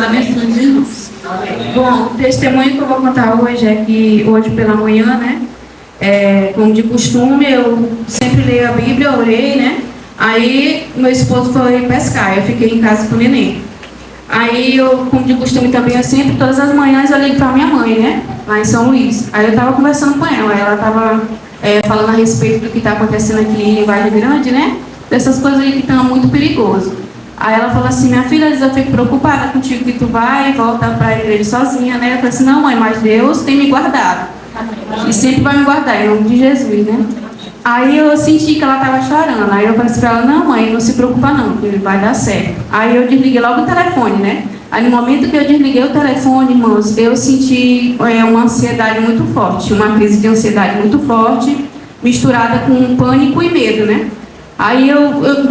abençoe os irmãos. Bom, o testemunho que eu vou contar hoje é que hoje pela manhã, né? Como de costume, eu sempre leio a Bíblia, orei, né? Aí meu esposo foi pescar, eu fiquei em casa com o neném. Aí eu, como de costume também, eu sempre, todas as manhãs eu ligo pra minha mãe, né? Lá em São Luís. Aí eu tava conversando com ela tava falando a respeito do que está acontecendo aqui em Vargem Grande, né? Dessas coisas aí que estão muito perigoso. Aí ela falou assim, minha filha, às vezes eu fico preocupada contigo que tu vai e volta para a igreja sozinha, né? Eu falei assim, não mãe, mas Deus tem me guardado. E sempre vai me guardar, em nome de Jesus, né? Aí eu senti que ela estava chorando. Aí eu falei assim para ela, não mãe, não se preocupa não, que vai dar certo. Aí eu desliguei logo o telefone, né? Aí no momento que eu desliguei o telefone, irmãos, eu senti uma ansiedade muito forte, uma crise de ansiedade muito forte, misturada com pânico e medo, né? Aí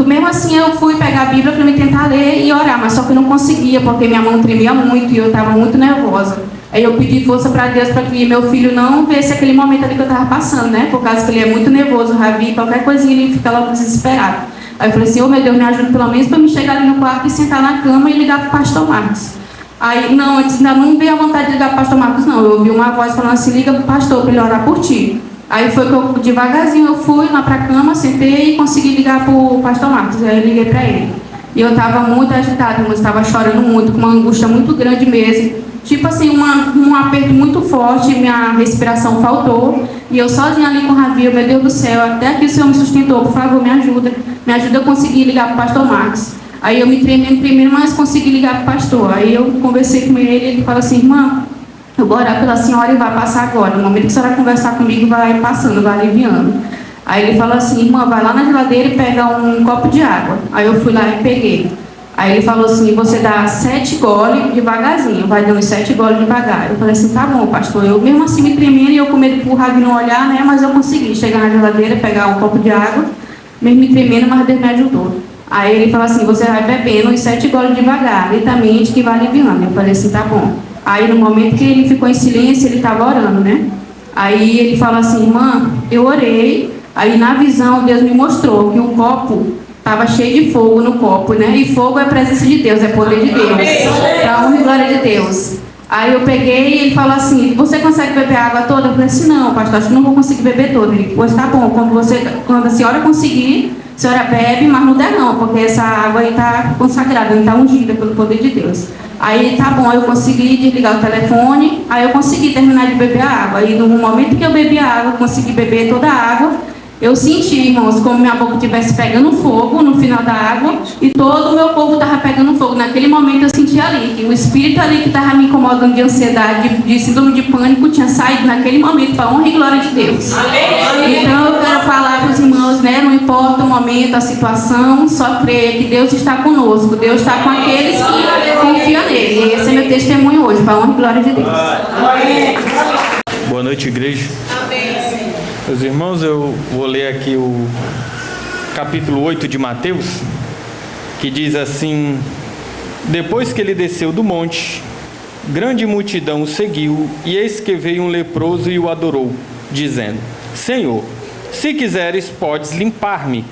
mesmo assim eu fui pegar a Bíblia para me tentar ler e orar, mas só que eu não conseguia, porque minha mão tremia muito e eu estava muito nervosa. Aí eu pedi força para Deus para que meu filho não visse aquele momento ali que eu estava passando, né? Por causa que ele é muito nervoso, Ravi, qualquer coisinha ele fica logo desesperado. Aí eu falei assim, meu Deus, me ajuda pelo menos para me chegar ali no quarto e sentar na cama e ligar para o pastor Marcos. Aí, não, antes ainda não veio a vontade de ligar para o pastor Marcos, não. Eu ouvi uma voz falando assim, liga para o pastor para ele orar por ti. Aí foi que eu, devagarzinho, eu fui lá para a cama, sentei e consegui ligar para o pastor Marcos. Aí eu liguei para ele. E eu estava muito agitada, eu estava chorando muito, com uma angústia muito grande mesmo. Tipo assim, um aperto muito forte, minha respiração faltou. E eu sozinha ali com o Ravi, meu Deus do céu, até aqui o Senhor me sustentou, por favor, me ajuda a conseguir ligar para o pastor Marcos. Aí eu me tremendo, mas consegui ligar para o pastor. Aí eu conversei com ele falou assim, irmã, eu vou orar pela senhora e vai passar agora. No momento que a senhora conversar comigo, vai passando, vai aliviando. Aí ele falou assim, irmã, vai lá na geladeira e pega um copo de água. Aí eu fui lá e peguei. Aí ele falou assim, você dá 7 goles devagarzinho, vai dando 7 goles devagar. Eu falei assim, tá bom, pastor. Eu mesmo assim me tremendo e eu com medo pro Ravi não olhar, né? Mas eu consegui chegar na geladeira, pegar um copo de água, mesmo me tremendo, mas Deus me ajudou. Aí ele falou assim, você vai bebendo os 7 goles devagar, lentamente, que vai aliviando. Eu falei assim, tá bom. Aí no momento que ele ficou em silêncio, ele estava orando, né? Aí ele falou assim, irmã, eu orei, aí na visão Deus me mostrou que o copo estava cheio de fogo no copo, né? E fogo é presença de Deus, é poder de Deus, para honra e glória de Deus. Aí eu peguei e ele falou assim, você consegue beber a água toda? Eu falei assim, não, pastor, acho que não vou conseguir beber toda. Ele, pois tá bom, quando a senhora conseguir, a senhora bebe, mas não der não, porque essa água aí está consagrada, está ungida pelo poder de Deus. Aí tá bom, eu consegui desligar o telefone, aí eu consegui terminar de beber a água. E no momento que eu bebi a água, consegui beber toda a água, eu senti, irmãos, como minha boca estivesse pegando fogo no final da água e todo o meu corpo estava pegando fogo. Naquele momento eu senti ali, que o espírito ali que estava me incomodando de ansiedade, de síndrome de pânico, tinha saído naquele momento para a honra e glória de Deus. Então eu quero falar para os irmãos, né, não importa o momento, a situação, só crer que Deus está conosco, Deus está com aqueles que confiam nele. E esse é meu testemunho hoje, para a honra e glória de Deus. Boa noite, igreja. Meus irmãos, eu vou ler aqui o capítulo 8 de Mateus, que diz assim: depois que ele desceu do monte, grande multidão o seguiu, e eis que veio um leproso e o adorou, dizendo, Senhor, se quiseres, podes limpar-me.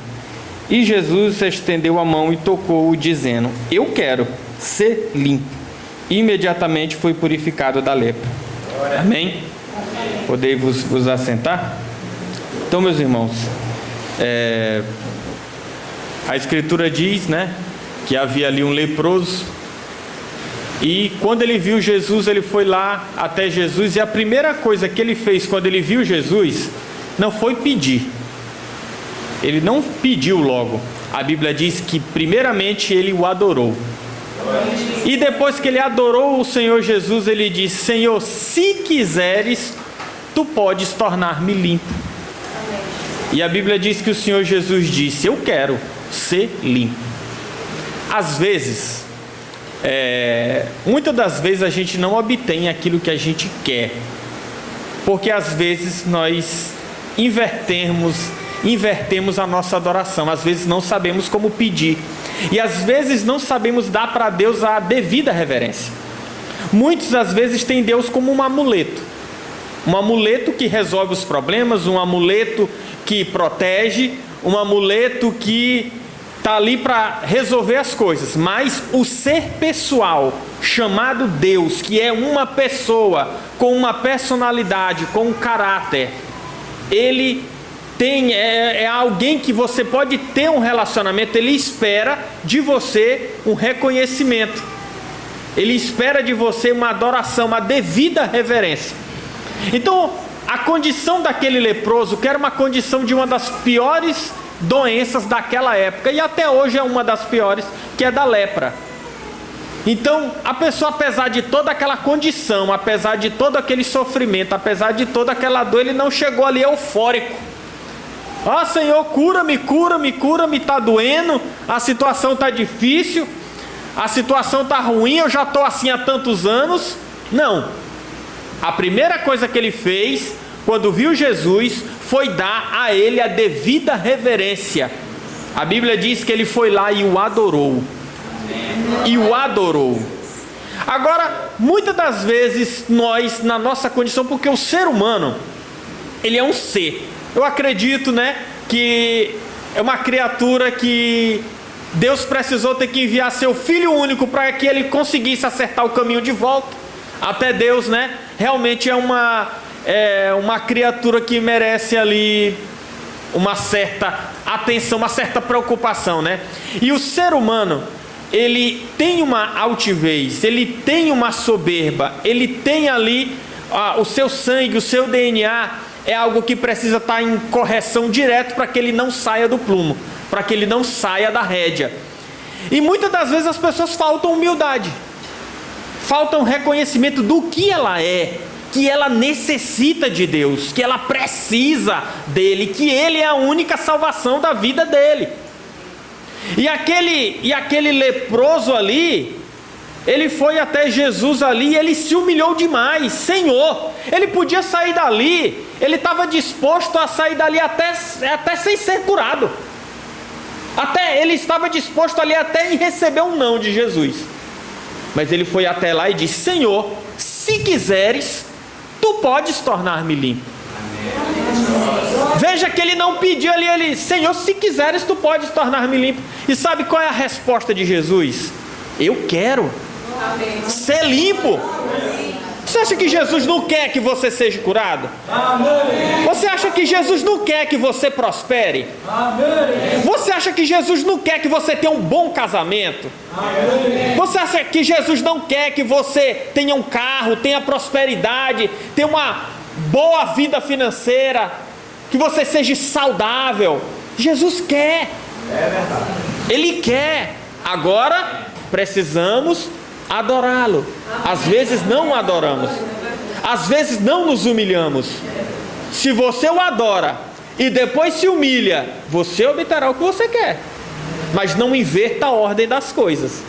E Jesus estendeu a mão e tocou-o, dizendo, eu quero ser limpo. E imediatamente foi purificado da lepra. Amém? Podei vos assentar? Então, meus irmãos, a Escritura diz, né, que havia ali um leproso, e quando ele viu Jesus, ele foi lá até Jesus, e a primeira coisa que ele fez quando ele viu Jesus, não foi pedir. Ele não pediu logo. A Bíblia diz que primeiramente ele o adorou. E depois que ele adorou o Senhor Jesus, ele disse, Senhor, se quiseres, tu podes tornar-me limpo. E a Bíblia diz que o Senhor Jesus disse, eu quero ser limpo. Às vezes, muitas das vezes a gente não obtém aquilo que a gente quer, porque às vezes nós invertemos a nossa adoração, às vezes não sabemos como pedir, e às vezes não sabemos dar para Deus a devida reverência. Muitos às vezes têm Deus como um amuleto que resolve os problemas, um amuleto que protege, um amuleto que está ali para resolver as coisas, mas o ser pessoal chamado Deus, que é uma pessoa com uma personalidade, com um caráter, ele é alguém que você pode ter um relacionamento, ele espera de você um reconhecimento, ele espera de você uma adoração, uma devida reverência. Então, a condição daquele leproso, que era uma condição de uma das piores doenças daquela época, e até hoje é uma das piores, que é da lepra. Então, a pessoa, apesar de toda aquela condição, apesar de todo aquele sofrimento, apesar de toda aquela dor, ele não chegou ali eufórico. Ah, Senhor, cura-me, cura-me, cura-me, está doendo, a situação está difícil, a situação está ruim, eu já estou assim há tantos anos. Não. A primeira coisa que ele fez, quando viu Jesus, foi dar a ele a devida reverência. A Bíblia diz que ele foi lá e o adorou. E o adorou. Agora, muitas das vezes, nós, na nossa condição, porque o ser humano, ele é um ser. Eu acredito, que é uma criatura que Deus precisou ter que enviar seu Filho único para que ele conseguisse acertar o caminho de volta até Deus, Realmente é uma criatura que merece ali uma certa atenção, uma certa preocupação, E o ser humano, ele tem uma altivez, ele tem uma soberba, ele tem ali o seu sangue, o seu DNA, é algo que precisa estar em correção direto para que ele não saia do plumo, para que ele não saia da rédea. E muitas das vezes as pessoas faltam humildade, faltam reconhecimento do que ela é, que ela necessita de Deus, que ela precisa dele, que ele é a única salvação da vida dele. E aquele leproso ali, ele foi até Jesus ali e ele se humilhou demais. Senhor, ele podia sair dali, ele estava disposto a sair dali até sem ser curado. Ele estava disposto ali até em receber um não de Jesus. Mas ele foi até lá e disse: Senhor, se quiseres, tu podes tornar-me limpo. Veja que ele não pediu ali, ele: Senhor, se quiseres, tu podes tornar-me limpo. E sabe qual é a resposta de Jesus? Eu quero ser limpo. Você acha que Jesus não quer que você seja curado? Você acha que Jesus não quer que você prospere? Você acha que Jesus não quer que você tenha um bom casamento? Você acha que Jesus não quer que você tenha um carro, tenha prosperidade, tenha uma boa vida financeira, que você seja saudável? Jesus quer. Ele quer. Agora precisamos adorá-lo. Às vezes não adoramos, às vezes não nos humilhamos. Se você o adora e depois se humilha, você obterá o que você quer. Mas não inverta a ordem das coisas.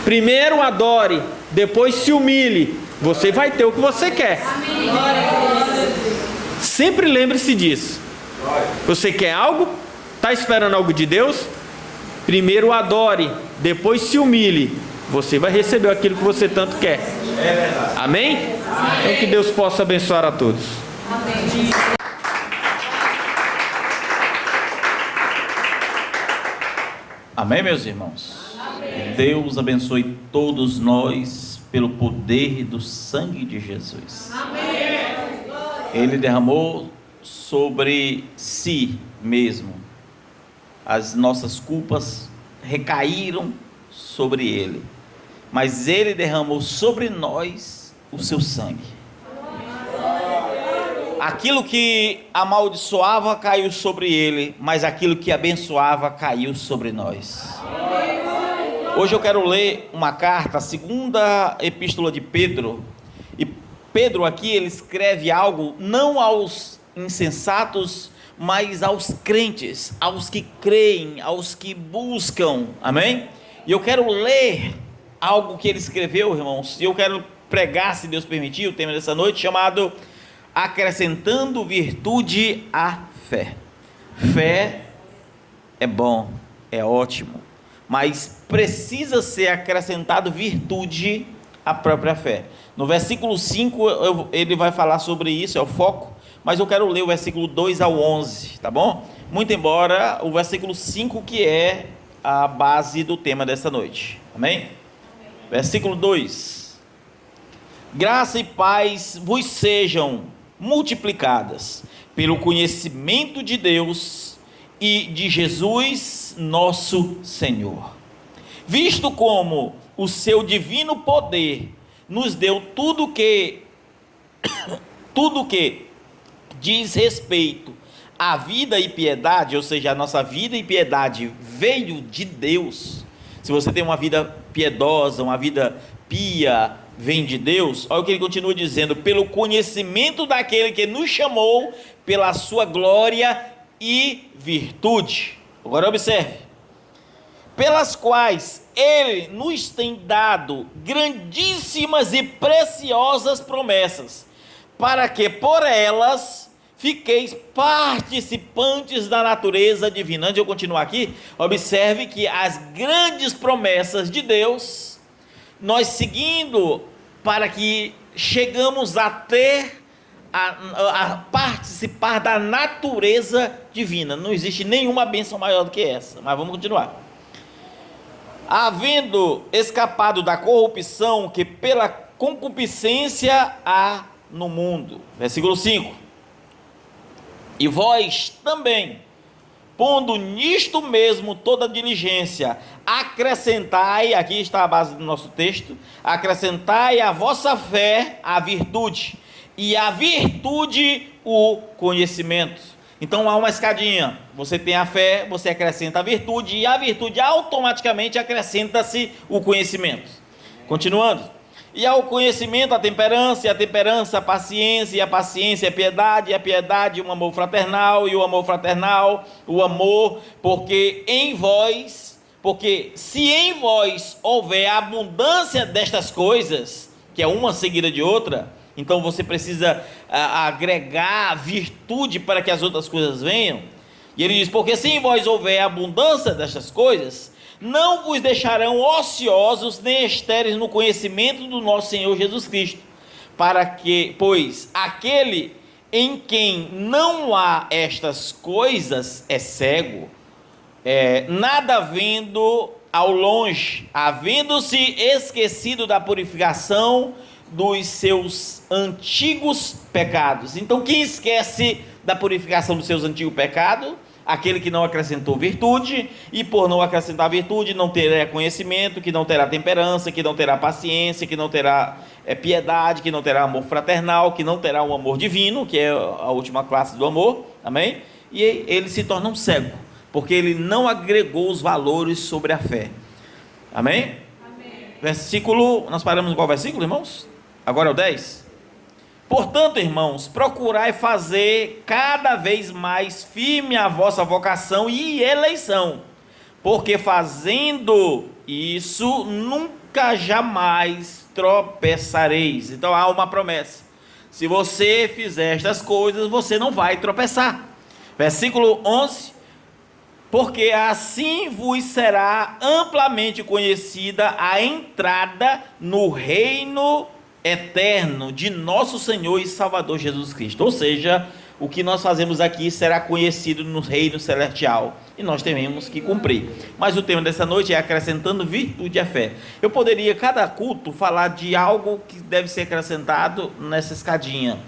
Primeiro adore, depois se humilhe, você vai ter o que você quer. Sempre lembre-se disso. Você quer algo? Está esperando algo de Deus? Primeiro adore, depois se humilhe, você vai receber aquilo que você tanto quer. Amém? Então que Deus possa abençoar a todos. Amém. Amém, meus irmãos? Amém. Deus abençoe todos nós pelo poder do sangue de Jesus. Amém. Ele derramou sobre si mesmo. As nossas culpas recaíram sobre ele, mas ele derramou sobre nós o seu sangue. Aquilo que amaldiçoava caiu sobre ele, mas aquilo que abençoava caiu sobre nós. Hoje eu quero ler uma carta, a segunda epístola de Pedro. E Pedro aqui, ele escreve algo não aos insensatos, mas aos crentes, aos que creem, aos que buscam. Amém? E eu quero ler algo que ele escreveu, irmãos, e eu quero pregar, se Deus permitir, o tema dessa noite, chamado Acrescentando Virtude à Fé. Fé é bom, é ótimo, mas precisa ser acrescentado virtude à própria fé. No versículo 5, ele vai falar sobre isso, é o foco, mas eu quero ler o versículo 2 ao 11, tá bom? Muito embora o versículo 5 que é a base do tema dessa noite. Amém? Versículo 2: graça e paz vos sejam multiplicadas pelo conhecimento de Deus e de Jesus nosso Senhor, visto como o seu divino poder nos deu tudo que diz respeito à vida e piedade, ou seja, a nossa vida e piedade veio de Deus. Se você tem uma vida piedosa, uma vida pia, vem de Deus. Olha o que ele continua dizendo: pelo conhecimento daquele que nos chamou pela sua glória e virtude. Agora observe: pelas quais ele nos tem dado grandíssimas e preciosas promessas, para que por elas fiqueis participantes da natureza divina. Antes de eu continuar aqui, observe que as grandes promessas de Deus, nós seguindo, para que chegamos a ter, a participar da natureza divina. Não existe nenhuma bênção maior do que essa, mas vamos continuar. Havendo escapado da corrupção que pela concupiscência há no mundo. Versículo 5: e vós também, pondo nisto mesmo toda diligência, acrescentai, aqui está a base do nosso texto, acrescentai a vossa fé a virtude, e a virtude o conhecimento. Então há uma escadinha: você tem a fé, você acrescenta a virtude, e a virtude automaticamente acrescenta-se o conhecimento. Continuando: e ao conhecimento a temperança, e a temperança a paciência, e a paciência a piedade, e a piedade o amor fraternal, e o amor fraternal o amor, porque se em vós houver abundância destas coisas, que é uma seguida de outra, então você precisa agregar virtude para que as outras coisas venham. E ele diz: porque se em vós houver abundância destas coisas, não vos deixarão ociosos nem estéreis no conhecimento do nosso Senhor Jesus Cristo, para que, pois, aquele em quem não há estas coisas é cego, nada vendo ao longe, havendo-se esquecido da purificação dos seus antigos pecados. Então, quem esquece da purificação dos seus antigos pecados? Aquele que não acrescentou virtude, e por não acrescentar virtude, não terá conhecimento, que não terá temperança, que não terá paciência, que não terá piedade, que não terá amor fraternal, que não terá o amor divino, que é a última classe do amor, amém? E ele se torna um cego, porque ele não agregou os valores sobre a fé, amém? Versículo, nós paramos em qual versículo, irmãos? Agora é o 10. Portanto, irmãos, procurai fazer cada vez mais firme a vossa vocação e eleição, porque fazendo isso, nunca jamais tropeçareis. Então há uma promessa: se você fizer estas coisas, você não vai tropeçar. Versículo 11: porque assim vos será amplamente conhecida a entrada no reino eterno de nosso Senhor e Salvador Jesus Cristo. Ou seja, o que nós fazemos aqui será conhecido no reino celestial, e nós temos que cumprir. Mas o tema dessa noite é acrescentando virtude à fé. Eu poderia, cada culto, falar de algo que deve ser acrescentado nessa escadinha.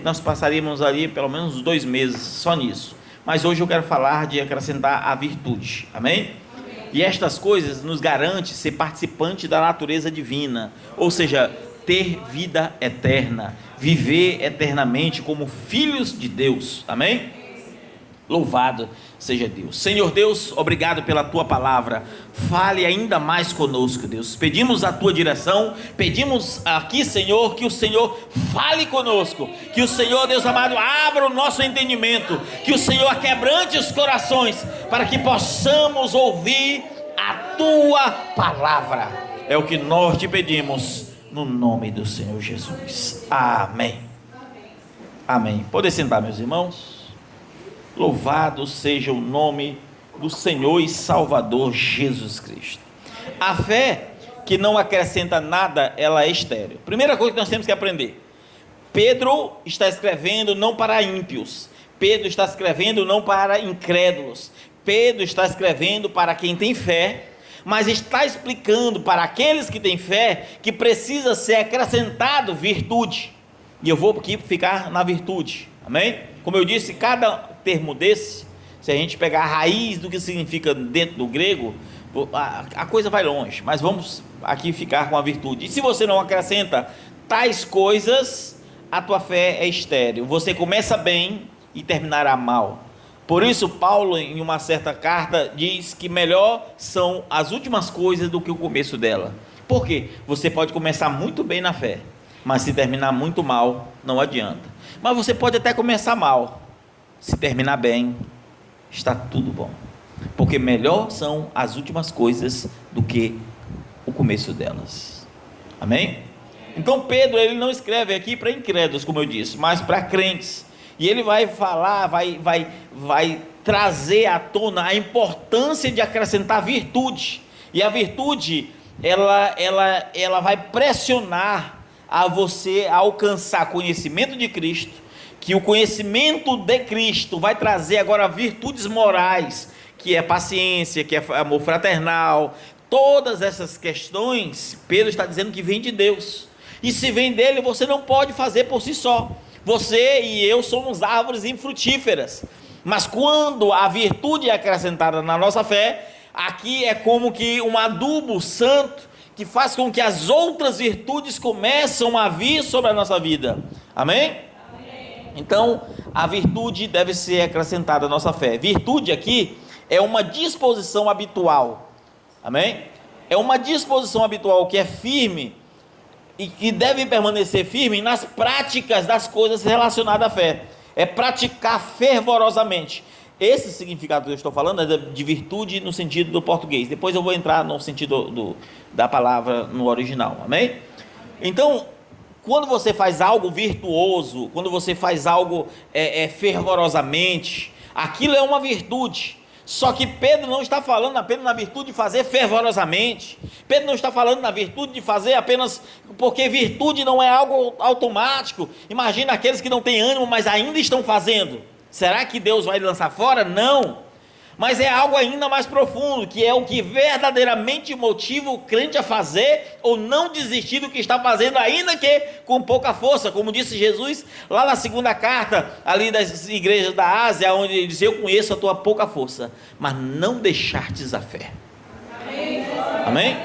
Nós passaríamos ali pelo menos 2 meses só nisso. Mas hoje eu quero falar de acrescentar a virtude, amém? E estas coisas nos garante ser participante da natureza divina, ou seja, ter vida eterna, viver eternamente como filhos de Deus, amém? Louvado seja Deus. Senhor Deus, obrigado pela tua palavra. Fale ainda mais conosco, Deus. Pedimos a tua direção, pedimos aqui, Senhor, que o Senhor fale conosco, que o Senhor, Deus amado, abra o nosso entendimento, que o Senhor quebrante os corações, para que possamos ouvir a tua palavra. É o que nós te pedimos, no nome do Senhor Jesus. Amém. Amém. Podem sentar, meus irmãos. Louvado seja o nome do Senhor e Salvador Jesus Cristo. A fé que não acrescenta nada, ela é estéril. Primeira coisa que nós temos que aprender: Pedro está escrevendo não para ímpios, Pedro está escrevendo não para incrédulos, Pedro está escrevendo para quem tem fé, mas está explicando para aqueles que têm fé que precisa ser acrescentado virtude. E eu vou aqui ficar na virtude, amém? Como eu disse, cada termo desse, se a gente pegar a raiz do que significa dentro do grego, a coisa vai longe, mas vamos aqui ficar com a virtude. E se você não acrescenta tais coisas, a tua fé é estéril. Você começa bem e terminará mal. Por isso Paulo, em uma certa carta, diz que melhor são as últimas coisas do que o começo dela. Por quê? Você pode começar muito bem na fé, mas se terminar muito mal, não adianta. Mas você pode até começar mal, se terminar bem, está tudo bom. Porque melhor são as últimas coisas do que o começo delas. Amém? Então Pedro, ele não escreve aqui para incrédulos, como eu disse, mas para crentes. E ele vai falar, vai trazer à tona a importância de acrescentar virtude. E a virtude, ela vai pressionar a você a alcançar conhecimento de Cristo, que o conhecimento de Cristo vai trazer agora virtudes morais, que é paciência, que é amor fraternal. Todas essas questões, Pedro está dizendo que vem de Deus. E se vem dele, você não pode fazer por si só. Você e eu somos árvores infrutíferas, mas quando a virtude é acrescentada na nossa fé, aqui é como que um adubo santo, que faz com que as outras virtudes começam a vir sobre a nossa vida, amém? Amém. Então, a virtude deve ser acrescentada à nossa fé. Virtude aqui é uma disposição habitual, amém? É uma disposição habitual que é firme, e que deve permanecer firme nas práticas das coisas relacionadas à fé. É praticar fervorosamente. Esse significado que eu estou falando é de virtude no sentido do português. Depois eu vou entrar no sentido da palavra no original, amém? Então, quando você faz algo virtuoso, quando você faz algo fervorosamente, aquilo é uma virtude. Só que Pedro não está falando apenas na virtude de fazer fervorosamente. Pedro não está falando na virtude de fazer apenas porque virtude não é algo automático. Imagina aqueles que não têm ânimo, mas ainda estão fazendo. Será que Deus vai lançar fora? Não. Mas é algo ainda mais profundo, que é o que verdadeiramente motiva o crente a fazer ou não desistir do que está fazendo, ainda que com pouca força, como disse Jesus lá na segunda carta, ali das igrejas da Ásia, onde ele diz: eu conheço a tua pouca força, mas não deixartes a fé. Amém?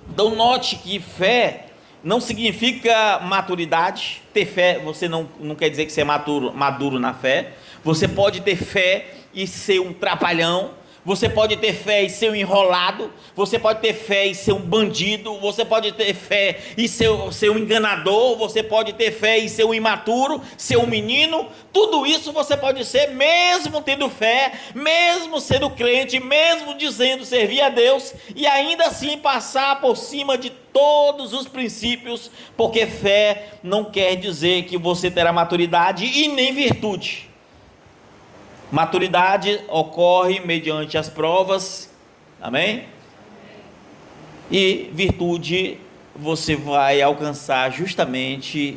Então note que fé não significa maturidade. Ter fé, você não quer dizer que você é maduro na fé. Você pode ter fé e ser um trapalhão, você pode ter fé e ser um enrolado, você pode ter fé e ser um bandido, você pode ter fé e ser um enganador, você pode ter fé e ser um imaturo, ser um menino. Tudo isso você pode ser, mesmo tendo fé, mesmo sendo crente, mesmo dizendo servir a Deus, e ainda assim passar por cima de todos os princípios, porque fé não quer dizer que você terá maturidade e nem virtude. Maturidade ocorre mediante as provas, amém? E virtude você vai alcançar justamente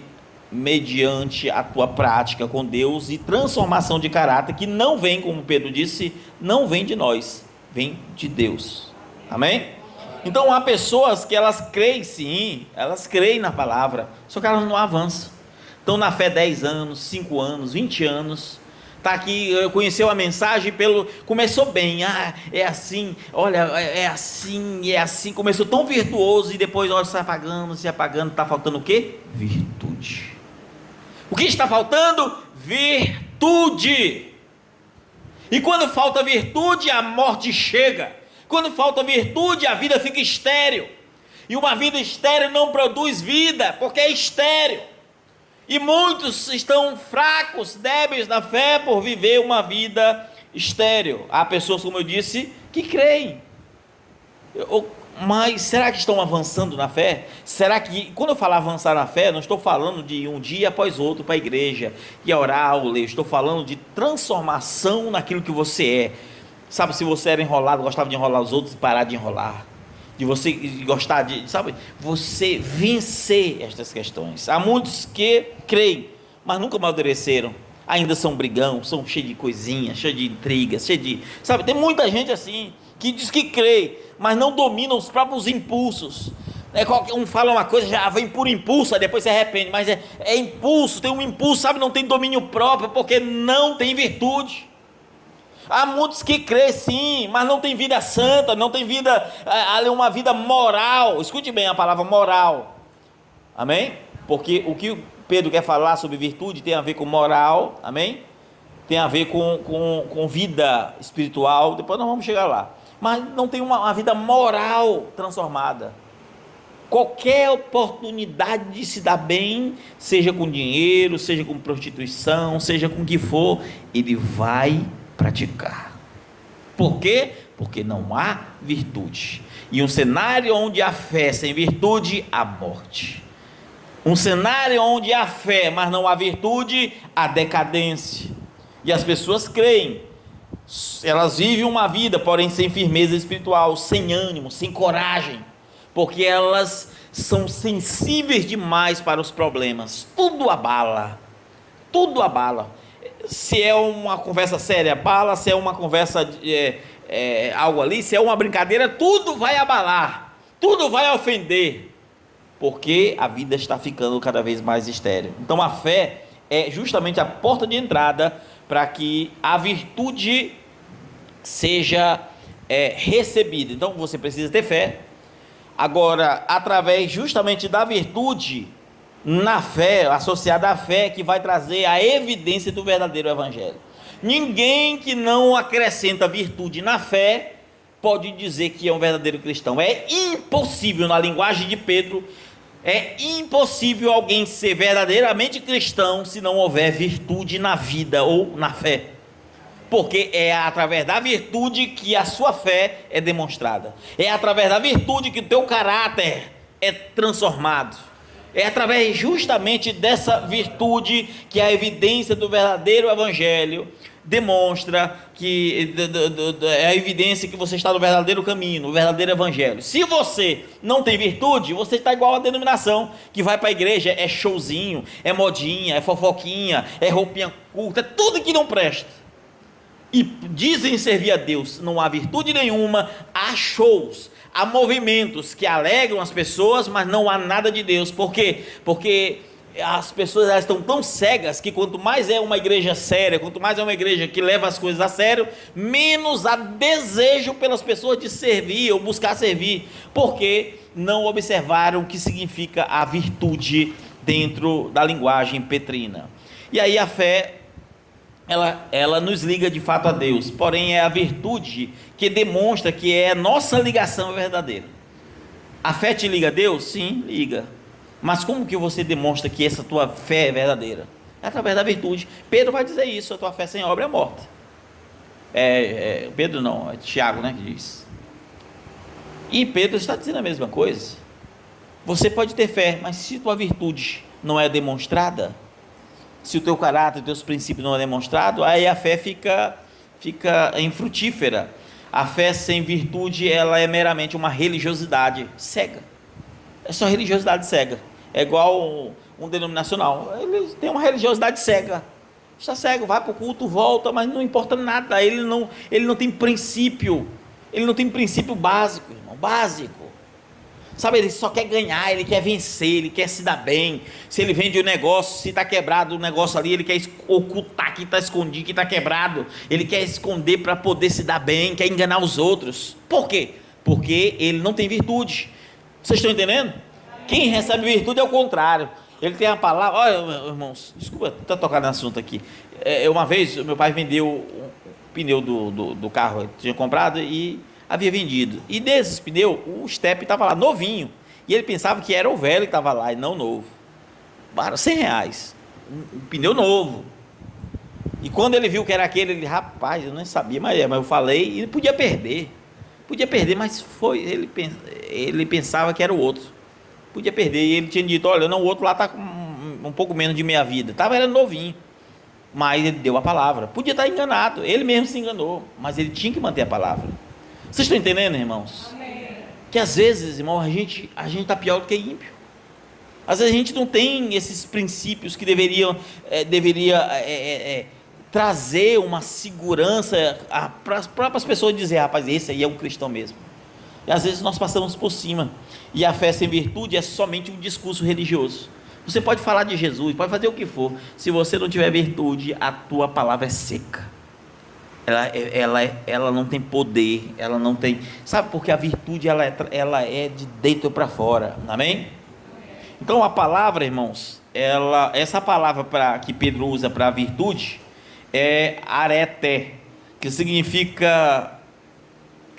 mediante a tua prática com Deus e transformação de caráter, que não vem, como Pedro disse, não vem de nós, vem de Deus, amém? Então há pessoas que elas creem sim, elas creem na palavra, só que elas não avançam. Estão na fé 10 anos, 5 anos, 20 anos, está aqui, conheceu a mensagem, começou bem, é assim, olha, é assim, começou tão virtuoso e depois, olha, se apagando, está faltando o quê? Virtude. O que está faltando? Virtude. E quando falta virtude, a morte chega. Quando falta virtude, a vida fica estéril. E uma vida estéril não produz vida, porque é estéril. E muitos estão fracos, débeis na fé por viver uma vida estéril. Há pessoas, como eu disse, que creem. Mas será que estão avançando na fé? Será que, quando eu falar avançar na fé, não estou falando de um dia após outro para a igreja e orar ou ler. Estou falando de transformação naquilo que você é. Sabe, se você era enrolado, gostava de enrolar os outros, parar de enrolar. De você gostar de, sabe, você vencer estas questões. Há muitos que creem, mas nunca amadureceram. ainda são brigão, são cheios de coisinhas, cheios de intrigas, cheios de... Sabe, tem muita gente assim, que diz que crê, mas não domina os próprios impulsos. Um fala uma coisa, já vem por impulso, aí depois se arrepende, mas é impulso, tem um impulso, sabe, não tem domínio próprio, porque não tem virtude. Há muitos que crêem sim, mas não tem vida santa, não tem vida, uma vida moral. Escute bem a palavra moral, amém? Porque o que Pedro quer falar sobre virtude tem a ver com moral, amém? Tem a ver com vida espiritual, depois nós vamos chegar lá. Mas não tem uma vida moral transformada. Qualquer oportunidade de se dar bem, seja com dinheiro, seja com prostituição, seja com o que for, ele vai praticar. Por quê? Porque não há virtude. E um cenário onde há fé sem virtude, há morte. Um cenário onde há fé, mas não há virtude, há decadência. E as pessoas creem, elas vivem uma vida, porém sem firmeza espiritual, sem ânimo, sem coragem, porque elas são sensíveis demais para os problemas. Tudo abala, tudo abala. Se é uma conversa séria, abala. Se é uma conversa, algo ali, se é uma brincadeira, tudo vai abalar, tudo vai ofender, porque a vida está ficando cada vez mais estéril. Então a fé é justamente a porta de entrada para que a virtude seja recebida. Então você precisa ter fé. Agora, através justamente da virtude, na fé, associada à fé, que vai trazer a evidência do verdadeiro evangelho. Ninguém que não acrescenta virtude na fé pode dizer que é um verdadeiro cristão. É impossível, na linguagem de Pedro, é impossível alguém ser verdadeiramente cristão se não houver virtude na vida ou na fé. Porque é através da virtude que a sua fé é demonstrada. É através da virtude que o teu caráter é transformado. É através justamente dessa virtude que a evidência do verdadeiro evangelho demonstra que é a evidência que você está no verdadeiro caminho, no verdadeiro evangelho. Se você não tem virtude, você está igual a denominação que vai para a igreja, é showzinho, é modinha, é fofoquinha, é roupinha curta, é tudo que não presta. E dizem servir a Deus, não há virtude nenhuma, há shows, há movimentos que alegram as pessoas, mas não há nada de Deus. Por quê? Porque as pessoas elas estão tão cegas que quanto mais é uma igreja séria, quanto mais é uma igreja que leva as coisas a sério, menos há desejo pelas pessoas de servir ou buscar servir, porque não observaram o que significa a virtude dentro da linguagem petrina. E aí a fé, ela nos liga de fato a Deus, porém é a virtude que demonstra que é a nossa ligação verdadeira. A fé te liga a Deus? Sim, liga. Mas como que você demonstra que essa tua fé é verdadeira? É através da virtude. Pedro vai dizer isso, a tua fé sem obra é morta. Pedro não, é Tiago, né, que diz. E Pedro está dizendo a mesma coisa. Você pode ter fé, mas se tua virtude não é demonstrada, se o teu caráter, os teus princípios não é demonstrado, aí a fé fica infrutífera. A fé sem virtude, ela é meramente uma religiosidade cega. É só religiosidade cega. É igual um denominacional. Ele tem uma religiosidade cega. Está cego, vai para o culto, volta, mas não importa nada. Ele não tem princípio. Ele não tem princípio básico, irmão. Básico. Sabe, ele só quer ganhar, ele quer vencer, ele quer se dar bem. Se ele vende o negócio, se está quebrado o negócio ali, ele quer ocultar que está escondido, que está quebrado. Ele quer esconder para poder se dar bem, quer enganar os outros. Por quê? Porque ele não tem virtude. Vocês estão entendendo? Quem recebe virtude é o contrário. Ele tem a palavra... Olha, irmãos, desculpa estar tocando no assunto aqui. Uma vez, meu pai vendeu o pneu do carro que tinha comprado e havia vendido. E desses pneus, o step estava lá, novinho. E ele pensava que era o velho que estava lá, e não o novo. Para R$100. Um pneu novo. E quando ele viu que era aquele, ele, rapaz, eu nem sabia, mas eu falei, e podia perder. Podia perder, mas foi, ele pensava que era o outro. Podia perder, e ele tinha dito, olha, não, o outro lá está com um pouco menos de meia vida. Era novinho. Mas ele deu a palavra. Podia estar enganado, ele mesmo se enganou, mas ele tinha que manter a palavra. Vocês estão entendendo, irmãos? Amém. Que às vezes, irmão, a gente está pior do que ímpio. Às vezes a gente não tem esses princípios que deveria trazer uma segurança para as próprias pessoas dizer, rapaz, esse aí é um cristão mesmo. E às vezes nós passamos por cima, e a fé sem virtude é somente um discurso religioso. Você pode falar de Jesus, pode fazer o que for, se você não tiver virtude, a tua palavra é seca. Ela não tem poder, ela não tem, sabe, porque a virtude ela é de dentro para fora, amém? Então a palavra, irmãos, essa palavra que Pedro usa para a virtude é arete, que significa,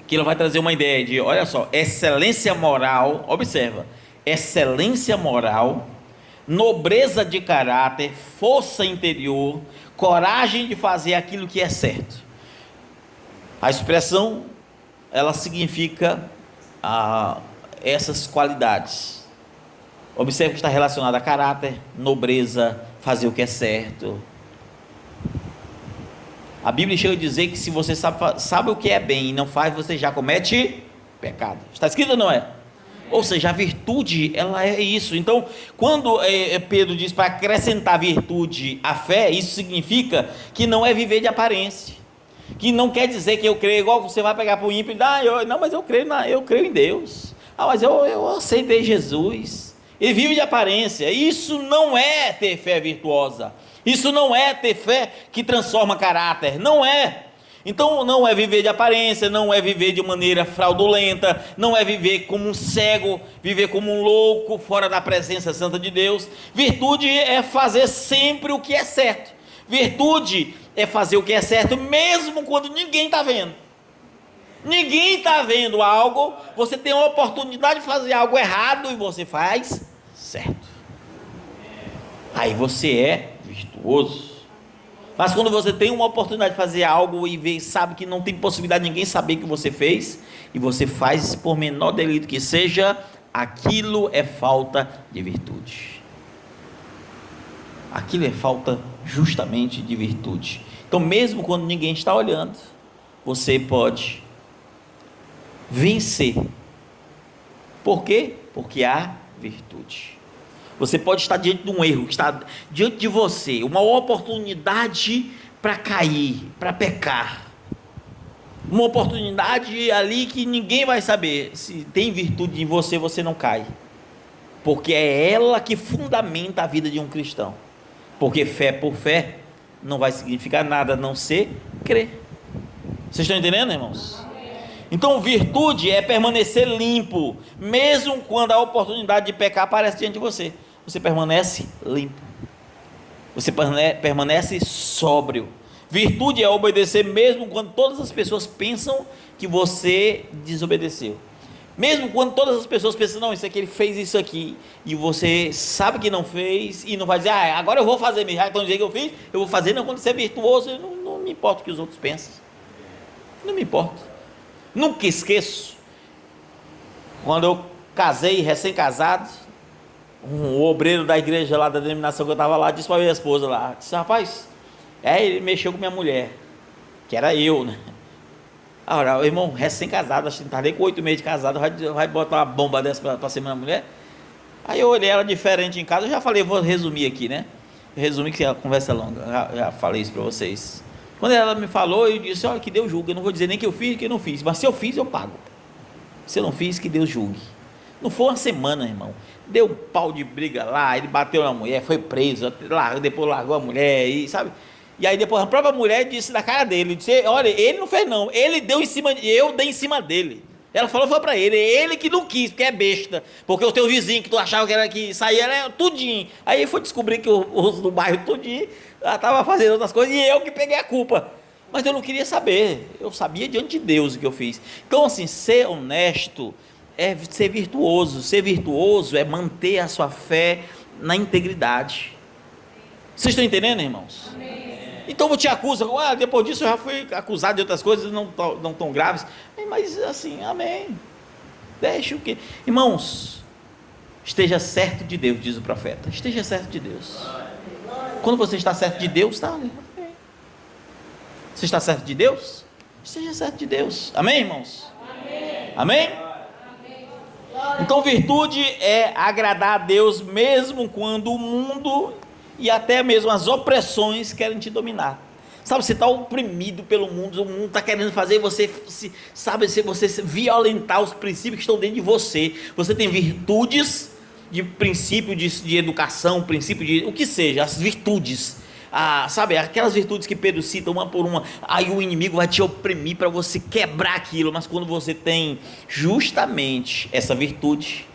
que ela vai trazer uma ideia de, olha só, excelência moral, observa, excelência moral, nobreza de caráter, força interior, coragem de fazer aquilo que é certo. A expressão, ela significa essas qualidades. Observe que está relacionado a caráter, nobreza, fazer o que é certo. A Bíblia chega a dizer que se você sabe o que é bem e não faz, você já comete pecado. Está escrito ou não é? Ou seja, a virtude, ela é isso. Então, quando Pedro diz para acrescentar virtude à fé, isso significa que não é viver de aparência. Que não quer dizer que eu creio, igual você vai pegar para o ímpio e dizer, não, mas eu creio em Deus. Mas eu aceitei Jesus. Ele vive de aparência. Isso não é ter fé virtuosa. Isso não é ter fé que transforma caráter. Não é. Então não é viver de aparência, não é viver de maneira fraudulenta, não é viver como um cego, viver como um louco, fora da presença santa de Deus. Virtude é fazer sempre o que é certo. Virtude é fazer o que é certo, mesmo quando ninguém está vendo. Ninguém está vendo algo, você tem a oportunidade de fazer algo errado e você faz certo. Aí você é virtuoso. Mas quando você tem uma oportunidade de fazer algo e sabe que não tem possibilidade de ninguém saber que você fez, e você faz por menor delito que seja, aquilo é falta de virtude. Aquilo é falta justamente de virtude. Então mesmo quando ninguém está olhando, você pode vencer. Por quê? Porque há virtude. Você pode estar diante de um erro, que está diante de você, uma oportunidade para cair, para pecar, uma oportunidade ali que ninguém vai saber. Se tem virtude em você, você não cai, porque é ela que fundamenta a vida de um cristão. Porque fé por fé não vai significar nada a não ser crer. Vocês estão entendendo, irmãos? Então virtude é permanecer limpo, mesmo quando a oportunidade de pecar aparece diante de você. Você permanece limpo, você permanece sóbrio. Virtude é obedecer mesmo quando todas as pessoas pensam que você desobedeceu. Mesmo quando todas as pessoas pensam, não, isso aqui ele fez isso aqui, e você sabe que não fez, e não vai dizer, agora eu vou fazer mesmo, então dizer que eu fiz, eu vou fazer. Não, quando você é virtuoso, não me importa o que os outros pensam, não me importa. Nunca esqueço, quando eu casei, recém-casado, um obreiro da igreja lá, da denominação que eu estava lá, disse para minha esposa lá, disse, rapaz, ele mexeu com minha mulher, que era eu, né? Agora, o irmão, recém-casado, acho que não estava nem com 8 meses de casado, vai botar uma bomba dessa para cima da mulher? Aí eu olhei ela diferente em casa, eu já falei, vou resumir aqui, né? Eu resumi que a conversa é longa, já falei isso para vocês. Quando ela me falou, eu disse, olha, que Deus julgue, eu não vou dizer nem que eu fiz, que eu não fiz, mas se eu fiz, eu pago. Se eu não fiz, que Deus julgue. Não foi uma semana, irmão, deu um pau de briga lá, ele bateu na mulher, foi preso, depois largou a mulher, e sabe? E aí depois a própria mulher disse na cara dele, disse, olha, ele não fez não, ele deu em cima, eu dei em cima dele. Ela falou, foi para ele que não quis, porque é besta, porque o teu vizinho que tu achava que era que saía, era tudinho. Aí foi descobrir que os do bairro tudinho estava fazendo outras coisas, e eu que peguei a culpa. Mas eu não queria saber, eu sabia diante de Deus o que eu fiz. Então assim, ser honesto é ser virtuoso é manter a sua fé na integridade. Vocês estão entendendo, irmãos? Amém. Então te acusa, depois disso eu já fui acusado de outras coisas não tão graves, mas assim, amém, deixa o que, irmãos, esteja certo de Deus, diz o profeta, esteja certo de Deus. Quando você está certo de Deus, está ali, amém. Você está certo de Deus? Esteja certo de Deus, amém, irmãos? Amém? Amém? Então virtude é agradar a Deus mesmo quando o mundo e até mesmo as opressões querem te dominar. Sabe, você está oprimido pelo mundo, o mundo está querendo fazer você, você violentar os princípios que estão dentro de você. Você tem virtudes, de princípio de educação, princípio de o que seja, as virtudes. Sabe, aquelas virtudes que Pedro cita uma por uma, aí o inimigo vai te oprimir para você quebrar aquilo, mas quando você tem justamente essa virtude,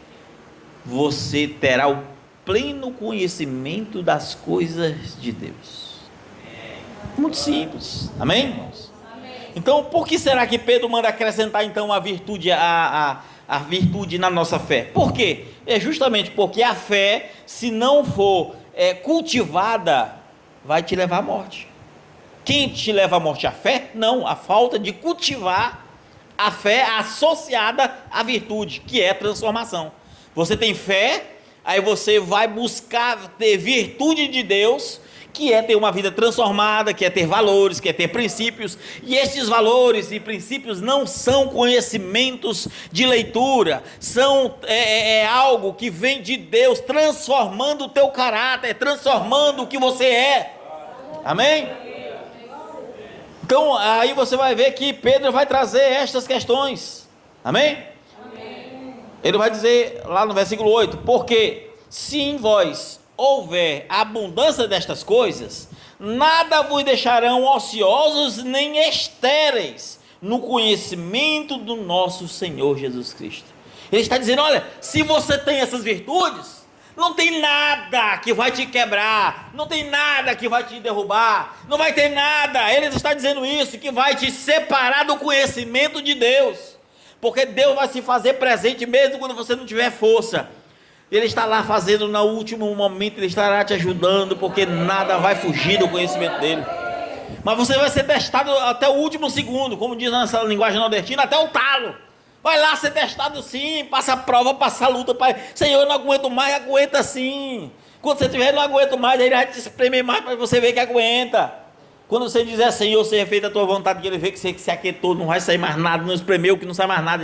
você terá o pleno conhecimento das coisas de Deus. Muito simples, amém, irmãos? Então, por que será que Pedro manda acrescentar então a virtude, a virtude na nossa fé? Por quê? É justamente porque a fé, se não for cultivada, vai te levar à morte. Quem te leva à morte? A fé? Não, a falta de cultivar a fé associada à virtude, que é transformação. Você tem fé, aí você vai buscar ter virtude de Deus, que é ter uma vida transformada, que é ter valores, que é ter princípios, e estes valores e princípios não são conhecimentos de leitura, são algo que vem de Deus, transformando o teu caráter, transformando o que você é, amém? Então aí você vai ver que Pedro vai trazer estas questões, amém? Ele vai dizer lá no versículo 8, porque se em vós houver abundância destas coisas, nada vos deixarão ociosos nem estéreis no conhecimento do nosso Senhor Jesus Cristo. Ele está dizendo, olha, se você tem essas virtudes, não tem nada que vai te quebrar, não tem nada que vai te derrubar, não vai ter nada, ele está dizendo isso, que vai te separar do conhecimento de Deus, porque Deus vai se fazer presente mesmo quando você não tiver força. Ele está lá fazendo no último momento, ele estará te ajudando, porque nada vai fugir do conhecimento dele. Mas você vai ser testado até o último segundo, como diz nessa linguagem nordestina, até o talo. Vai lá ser testado sim, passa a prova, passa a luta, pai. Senhor, eu não aguento mais, aguenta sim. Quando você tiver, não aguento mais, ele vai te espremer mais para você ver que aguenta. Quando você dizer, Senhor, seja feita a tua vontade, que ele vê que você se aquietou, não vai sair mais nada, não espremeu, que não sai mais nada.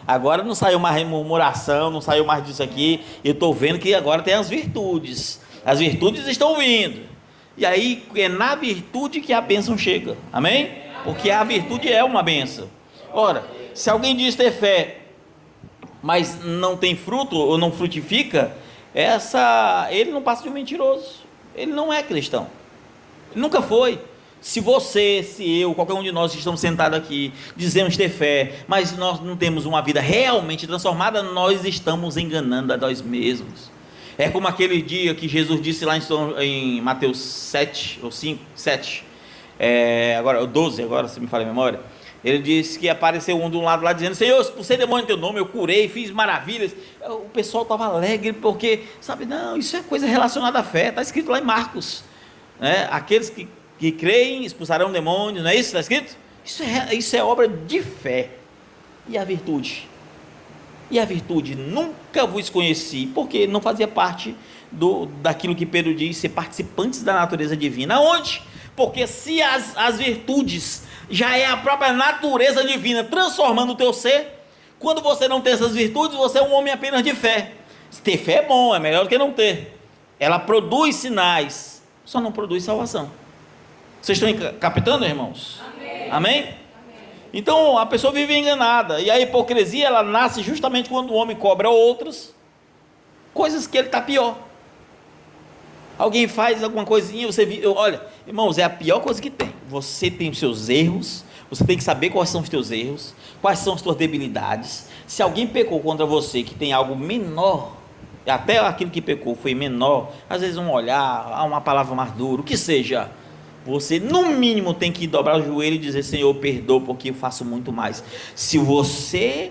Agora não saiu mais murmuração, não saiu mais disso aqui. Eu estou vendo que agora tem as virtudes. As virtudes estão vindo. E aí é na virtude que a bênção chega. Amém? Porque a virtude é uma bênção. Ora, se alguém diz ter fé, mas não tem fruto ou não frutifica, ele não passa de um mentiroso. Ele não é cristão. Nunca foi. Se você, se eu, qualquer um de nós que estamos sentados aqui, dizemos ter fé, mas nós não temos uma vida realmente transformada, nós estamos enganando a nós mesmos. É como aquele dia que Jesus disse lá em Mateus 7, ou 5, 7, agora 12, agora se me falha a memória. Ele disse que apareceu um de um lado lá dizendo, Senhor, expulsei demônio em teu nome, eu curei, fiz maravilhas. O pessoal estava alegre porque, sabe, não, isso é coisa relacionada à fé, está escrito lá em Marcos. Aqueles que creem expulsarão demônios, não é isso que está escrito? Isso é obra de fé. E a virtude? E a virtude? Nunca vos conheci, porque não fazia parte daquilo que Pedro diz, ser participantes da natureza divina. Aonde? Porque se as virtudes já é a própria natureza divina transformando o teu ser, quando você não tem essas virtudes, você é um homem apenas de fé. Ter fé é bom, é melhor do que não ter. Ela produz sinais, só não produz salvação. Vocês estão captando, irmãos? Amém? Amém? Então a pessoa vive enganada, e a hipocrisia ela nasce justamente quando o homem cobra outros coisas que ele está pior. Alguém faz alguma coisinha, olha, irmãos, é a pior coisa que tem. Você tem os seus erros, você tem que saber quais são os teus erros, quais são as tuas debilidades. Se alguém pecou contra você, que tem algo menor, até aquilo que pecou foi menor, às vezes um olhar, uma palavra mais dura, o que seja, você no mínimo tem que dobrar o joelho e dizer, Senhor, perdoa porque eu faço muito mais. Se você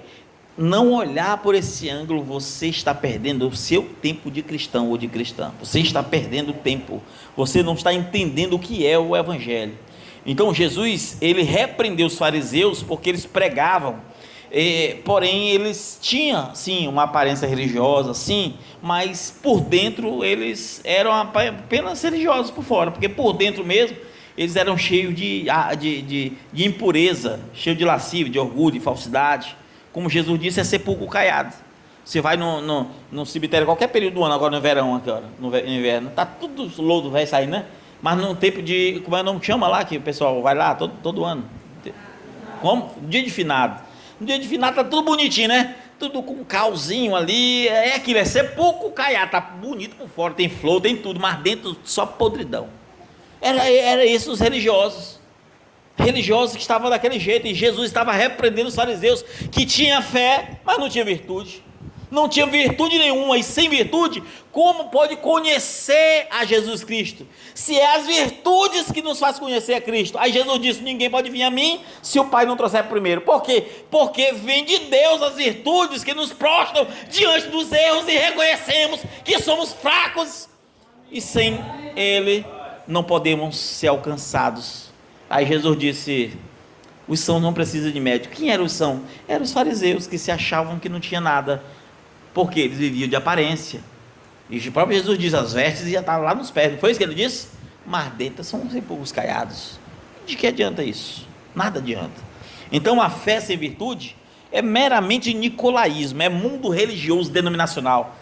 não olhar por esse ângulo, você está perdendo o seu tempo de cristão ou de cristã. Você está perdendo tempo. Você não está entendendo o que é o evangelho. Então Jesus, ele repreendeu os fariseus porque eles pregavam, porém eles tinham sim uma aparência religiosa, sim, mas por dentro eles eram apenas religiosos por fora, porque por dentro mesmo eles eram cheios de impureza, cheios de lascívia, de orgulho, de falsidade. Como Jesus disse, é sepulcro caiado. Você vai no cemitério, qualquer período do ano, agora no verão, agora, no inverno, tá tudo lodo, vai sair, né? Mas no tempo de, como é o nome que chama lá, que o pessoal vai lá todo ano? Como? Dia de finado. No dia de finado tá tudo bonitinho, né? Tudo com calzinho ali, é aquilo, é sepulcro caiado, tá bonito por fora, tem flor, tem tudo, mas dentro só podridão. Era isso os religiosos que estavam daquele jeito, e Jesus estava repreendendo os fariseus, que tinha fé, mas não tinha virtude. Não tinha virtude nenhuma, e sem virtude, como pode conhecer a Jesus Cristo? Se é as virtudes que nos faz conhecer a Cristo. Aí Jesus disse, ninguém pode vir a mim, se o Pai não trouxer primeiro. Por quê? Porque vem de Deus as virtudes que nos prostram diante dos erros, e reconhecemos que somos fracos, e sem Ele não podemos ser alcançados. Aí Jesus disse, os sãos não precisam de médico. Quem eram os sãos? Eram os fariseus, que se achavam que não tinha nada, porque eles viviam de aparência. E o próprio Jesus diz, as vestes já estavam lá nos pés, não foi isso que ele disse? Mas dentro são os sepulcros caiados. De que adianta isso? Nada adianta. Então a fé sem virtude é meramente nicolaísmo, é mundo religioso denominacional.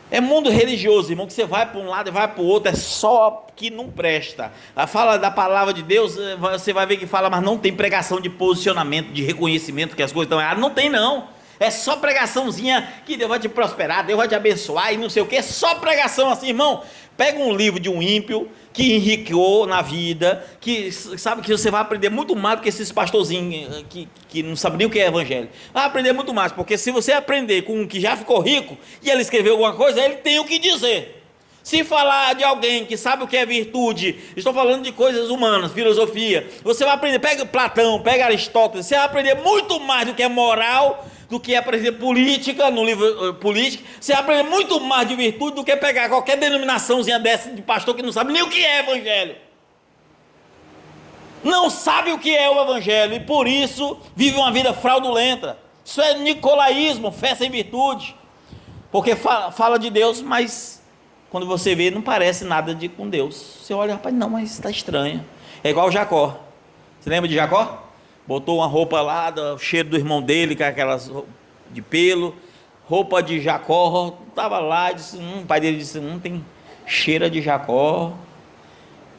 É mundo religioso, irmão, que você vai para um lado e vai para o outro, é só que não presta. A fala da palavra de Deus, você vai ver que fala, mas não tem pregação de posicionamento, de reconhecimento que as coisas estão erradas. Não tem, não. É só pregaçãozinha que Deus vai te prosperar, Deus vai te abençoar e não sei o que. É só pregação assim, irmão. Pega um livro de um ímpio que enriqueceu na vida, que sabe que você vai aprender muito mais do que esses pastorzinhos que não sabem nem o que é evangelho. Vai aprender muito mais, porque se você aprender com um que já ficou rico e ele escreveu alguma coisa, ele tem o que dizer. Se falar de alguém que sabe o que é virtude, estou falando de coisas humanas, filosofia, você vai aprender, pega Platão, pega Aristóteles, você vai aprender muito mais do que é moral, do que aprender política, no livro política, você vai aprender muito mais de virtude do que pegar qualquer denominaçãozinha dessa de pastor que não sabe nem o que é evangelho. Não sabe o que é o evangelho, e por isso vive uma vida fraudulenta. Isso é nicolaísmo, fé sem virtude, porque fala de Deus, mas quando você vê, não parece nada com Deus. Você olha, rapaz, não, mas está estranho. É igual Jacó. Você lembra de Jacó? Botou uma roupa lá, do cheiro do irmão dele, com aquelas de pelo, roupa de Jacó, estava lá, disse, o pai dele disse, tem cheira de Jacó,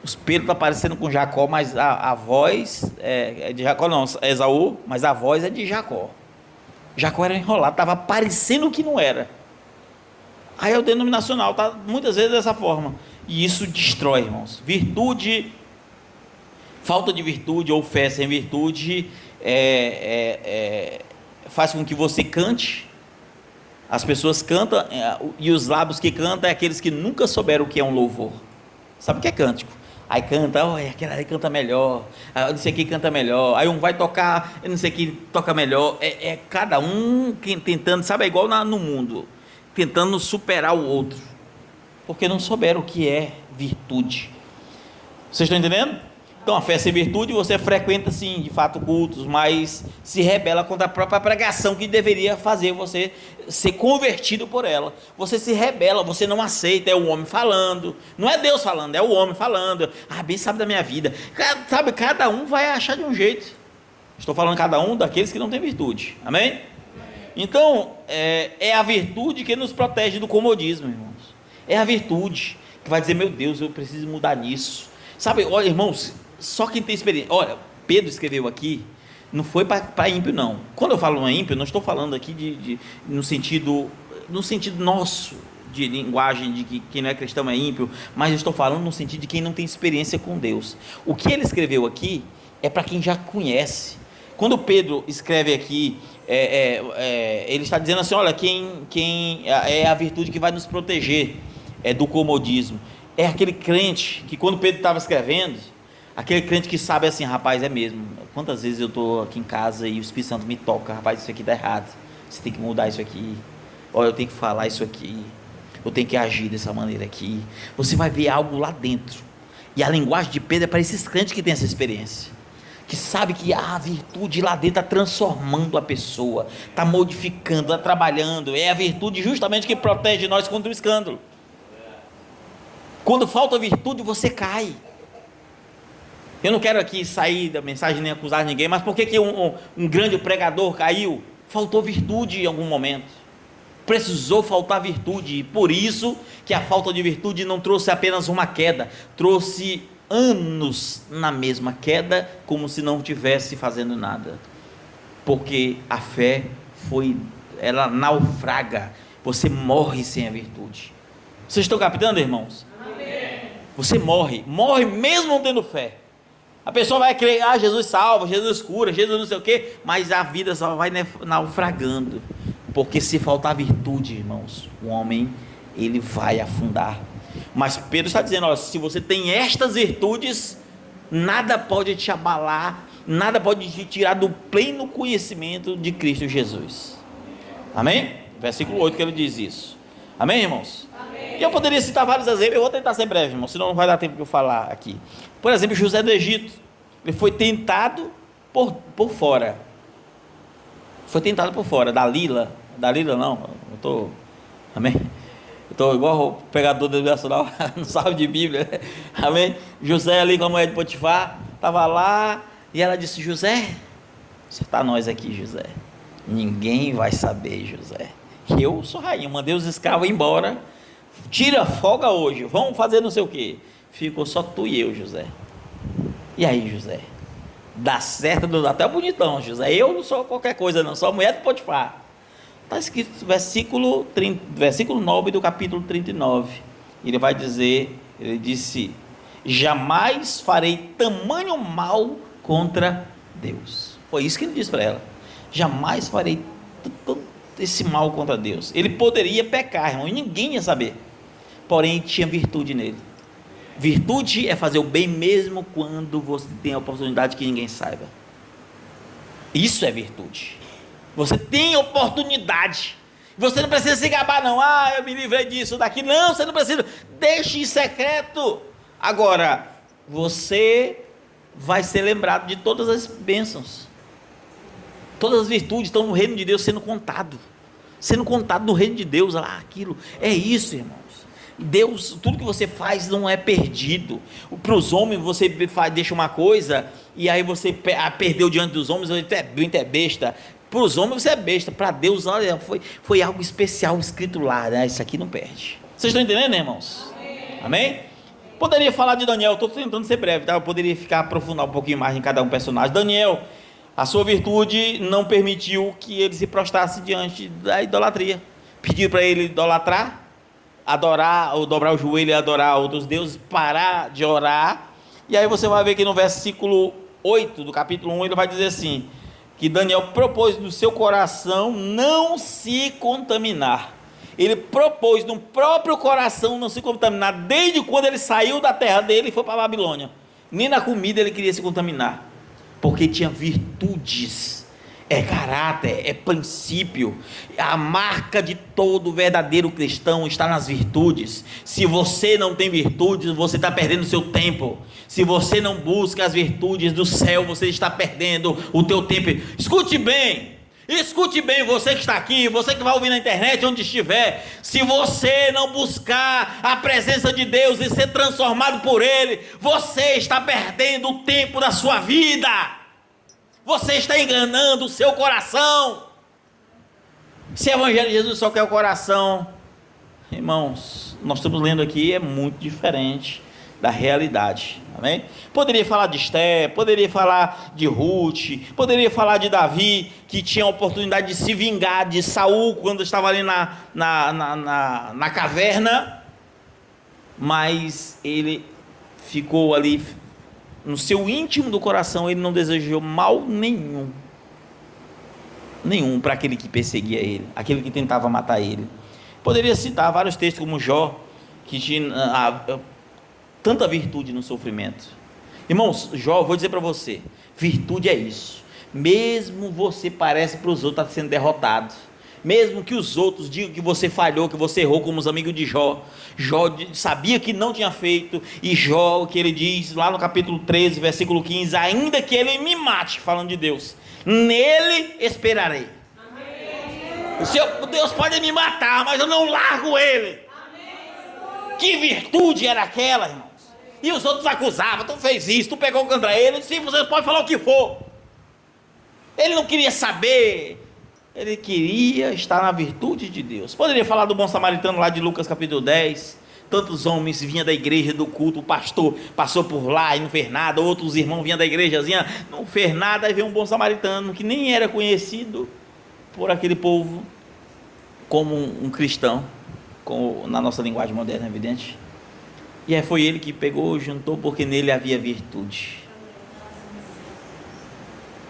os pelos estão parecendo com Jacó, mas a voz é de Jacó, não, é Esaú, mas a voz é de Jacó. Jacó era enrolado, estava parecendo que não era. Aí é o denominacional, está muitas vezes dessa forma, e isso destrói, irmãos. Virtude, falta de virtude ou fé sem virtude faz com que você cante. As pessoas cantam, e os lábios que cantam é aqueles que nunca souberam o que é um louvor. Sabe o que é cântico? Aí canta, aquele ali canta melhor, não sei quem canta melhor, aí um vai tocar, não sei quem toca melhor, cada um tentando, sabe, é igual no mundo, tentando superar o outro, porque não souberam o que é virtude. Vocês estão entendendo? Então a fé sem virtude, você frequenta sim, de fato, cultos, mas se rebela contra a própria pregação que deveria fazer você ser convertido por ela. Você se rebela, você não aceita, é o homem falando, não é Deus falando, é o homem falando. Bem sabe da minha vida. Sabe, cada um vai achar de um jeito. Estou falando cada um daqueles que não tem virtude, amém? Então, é a virtude que nos protege do comodismo, irmãos. É a virtude que vai dizer, meu Deus, eu preciso mudar nisso. Sabe, olha, irmãos, só quem tem experiência. Olha, Pedro escreveu aqui, não foi para ímpio, não. Quando eu falo ímpio, não estou falando aqui no sentido nosso, de linguagem de que quem não é cristão é ímpio, mas eu estou falando no sentido de quem não tem experiência com Deus. O que ele escreveu aqui é para quem já conhece. Quando Pedro escreve aqui, ele está dizendo assim, olha, quem é a virtude que vai nos proteger do comodismo. É aquele crente que quando Pedro estava escrevendo, aquele crente que sabe assim, rapaz, é mesmo, quantas vezes eu estou aqui em casa e o Espírito Santo me toca, rapaz, isso aqui está errado, você tem que mudar isso aqui, olha, eu tenho que falar isso aqui, eu tenho que agir dessa maneira aqui. Você vai ver algo lá dentro, e a linguagem de Pedro é para esses crentes que têm essa experiência, que sabe que a virtude lá dentro está transformando a pessoa, está modificando, está trabalhando. É a virtude justamente que protege nós contra o escândalo. Quando falta virtude, você cai. Eu não quero aqui sair da mensagem nem acusar ninguém, mas por que um grande pregador caiu? Faltou virtude em algum momento. precisou faltar virtude, e por isso que a falta de virtude não trouxe apenas uma queda, trouxe anos na mesma queda, como se não estivesse fazendo nada, porque a fé ela naufraga, você morre sem a virtude. Vocês estão captando, irmãos? Amém. Você morre mesmo não tendo fé. A pessoa vai crer, Jesus salva, Jesus cura, Jesus não sei o que, mas a vida só vai naufragando, porque se faltar virtude, irmãos, o homem, ele vai afundar. Mas Pedro está dizendo, olha, se você tem estas virtudes, nada pode te abalar, nada pode te tirar do pleno conhecimento de Cristo Jesus. Amém? Versículo 8 que ele diz isso. Amém, irmãos? Amém. E eu poderia citar vários exemplos, eu vou tentar ser breve, irmão, senão não vai dar tempo de eu falar aqui. Por exemplo, José do Egito, ele foi tentado por fora. Foi tentado por fora. Dalila não, eu estou, amém? Eu estou igual o pregador devocional, não sabe de Bíblia, amém? José ali com a mulher de Potifar, estava lá, e ela disse, José, você está nós aqui, José, ninguém vai saber, José, eu sou rainha, mandei os escravos embora, tira folga hoje, vamos fazer não sei o que, ficou só tu e eu, José. E aí, José, dá certo, dá até bonitão, José, eu não sou qualquer coisa não, sou a mulher de Potifar. Está escrito versículo 9 do capítulo 39, ele vai dizer, ele disse, jamais farei tamanho mal contra Deus. Foi isso que ele disse para ela, jamais farei esse mal contra Deus. Ele poderia pecar, irmão, e ninguém ia saber, porém tinha virtude nele. Virtude é fazer o bem mesmo quando você tem a oportunidade que ninguém saiba. Isso é virtude. Você tem oportunidade, você não precisa se gabar não, eu me livrei disso, daqui, não, você não precisa, deixe em secreto. Agora, você vai ser lembrado de todas as bênçãos, todas as virtudes estão no reino de Deus sendo contado no reino de Deus, aquilo, é isso, irmãos. Deus, tudo que você faz não é perdido. Para os homens você deixa uma coisa, e aí você perdeu diante dos homens, você é besta. Para os homens você é besta, para Deus, olha, foi algo especial escrito lá, né? Isso aqui não perde. Vocês estão entendendo, irmãos? Amém? Poderia falar de Daniel, estou tentando ser breve, tá? Eu poderia aprofundar um pouquinho mais em cada um personagem. Daniel, a sua virtude não permitiu que ele se prostrasse diante da idolatria. Pediu para ele idolatrar, adorar, ou dobrar o joelho e adorar outros deuses, parar de orar. E aí você vai ver que no versículo 8 do capítulo 1, ele vai dizer assim, que Daniel propôs no seu coração não se contaminar. Ele propôs no próprio coração não se contaminar, desde quando ele saiu da terra dele e foi para a Babilônia. Nem na comida ele queria se contaminar, porque tinha virtudes, é caráter, é princípio. A marca de todo verdadeiro cristão está nas virtudes. Se você não tem virtudes, você está perdendo o seu tempo. Se você não busca as virtudes do céu, você está perdendo o teu tempo. Escute bem, você que está aqui, você que vai ouvir na internet, onde estiver, se você não buscar a presença de Deus e ser transformado por Ele, você está perdendo o tempo da sua vida, você está enganando o seu coração. Se o Evangelho de Jesus só quer o coração, irmãos, nós estamos lendo aqui, é muito diferente da realidade, amém? Poderia falar de Esté, poderia falar de Ruth, poderia falar de Davi, que tinha a oportunidade de se vingar de Saul, quando estava ali na caverna, mas ele ficou ali, no seu íntimo do coração, ele não desejou mal nenhum para aquele que perseguia ele, aquele que tentava matar ele. Poderia citar vários textos como Jó, que tinha tanta virtude no sofrimento. Irmãos, Jó, eu vou dizer para você, virtude é isso, mesmo você parece para os outros estar sendo derrotado, mesmo que os outros digam que você falhou, que você errou, como os amigos de Jó, Jó sabia que não tinha feito, e Jó, o que ele diz lá no capítulo 13, versículo 15, ainda que ele me mate, falando de Deus, nele esperarei. Deus pode me matar, mas eu não largo ele. Que virtude era aquela, irmãos? E os outros acusavam, tu fez isso, tu pegou contra ele. Sim, você pode falar o que for. Ele não queria saber Ele queria estar na virtude de Deus. Poderia falar do bom samaritano lá de Lucas capítulo 10. Tantos homens vinham da igreja, do culto, o pastor passou por lá e não fez nada. Outros irmãos vinham da igrejazinha, não fez nada. Aí veio um bom samaritano que nem era conhecido por aquele povo como um cristão, na nossa linguagem moderna, evidente. E aí foi ele que pegou, juntou, porque nele havia virtude.